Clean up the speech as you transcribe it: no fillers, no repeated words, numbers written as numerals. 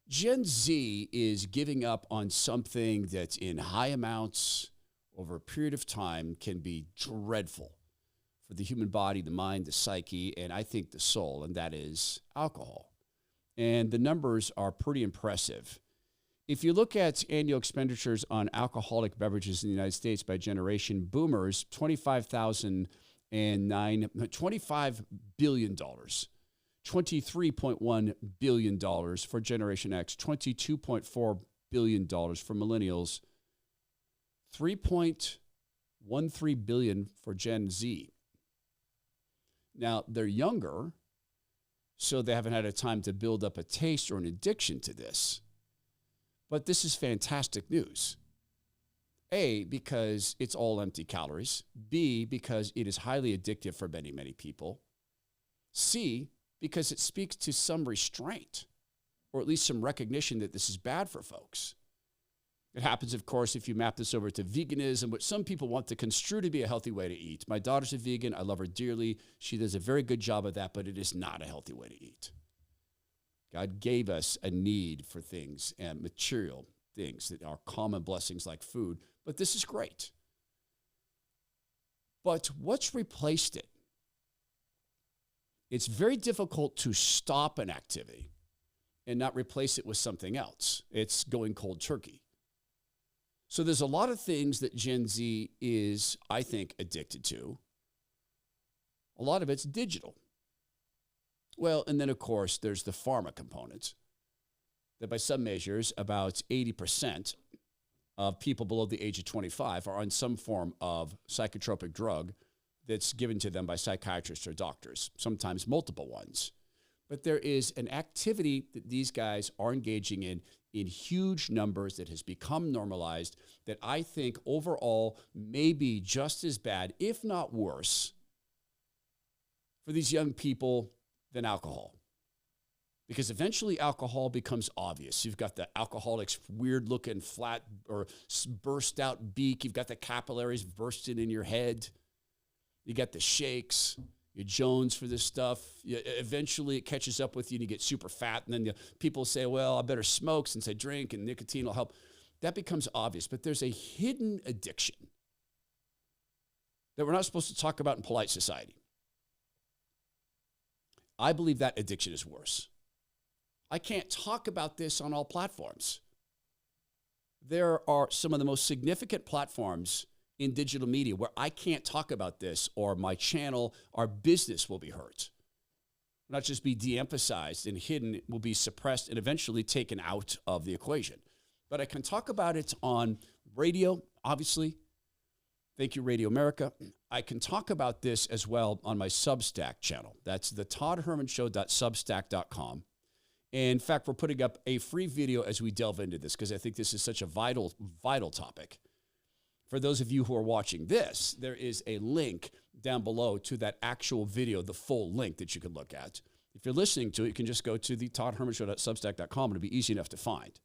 Gen Z is giving up on something that's in high amounts over a period of time can be dreadful for the human body, the mind, the psyche, and I think the soul, and that is alcohol. And the numbers are pretty impressive. If you look at annual expenditures on alcoholic beverages in the United States by generation, boomers, $25 billion. $23.1 billion for Generation X, $22.4 billion for millennials, $3.13 billion for Gen Z. Now, they're younger, so they haven't had a time to build up a taste or an addiction to this. But this is fantastic news. A, because it's all empty calories. B, because it is highly addictive for many, many people. C, because it speaks to some restraint, or at least some recognition that this is bad for folks. It happens, of course, if you map this over to veganism, which some people want to construe to be a healthy way to eat. My daughter's a vegan. I love her dearly. She does a very good job of that, but it is not a healthy way to eat. God gave us a need for things and material things that are common blessings like food, but this is great. But what's replaced it? It's very difficult to stop an activity and not replace it with something else. It's going cold turkey. So there's a lot of things that Gen Z is, I think, addicted to. A lot of it's digital. Well, and then, of course, there's the pharma component that by some measures, about 80% of people below the age of 25 are on some form of psychotropic drug that's given to them by psychiatrists or doctors, sometimes multiple ones. But there is an activity that these guys are engaging in huge numbers that has become normalized that I think overall may be just as bad, if not worse, for these young people than alcohol. Because eventually alcohol becomes obvious. You've got the alcoholic's weird looking flat or burst out beak. You've got the capillaries bursting in your head. You got the shakes. You Jones for this stuff. Eventually it catches up with you and you get super fat. And then people say, well, I better smoke since I drink and nicotine will help. That becomes obvious. But there's a hidden addiction that we're not supposed to talk about in polite society. I believe that addiction is worse. I can't talk about this on all platforms. There are some of the most significant platforms in digital media where I can't talk about this, or my channel, our business will be hurt. Not just be de-emphasized and hidden, it will be suppressed and eventually taken out of the equation. But I can talk about it on radio, obviously. Thank you, Radio America. I can talk about this as well on my Substack channel. That's the toddhermanshow.substack.com. In fact, we're putting up a free video as we delve into this because I think this is such a vital, vital topic. For those of you who are watching this, there is a link down below to that actual video, the full link that you can look at. If you're listening to it, you can just go to the toddhermanshow.substack.com and it'll be easy enough to find.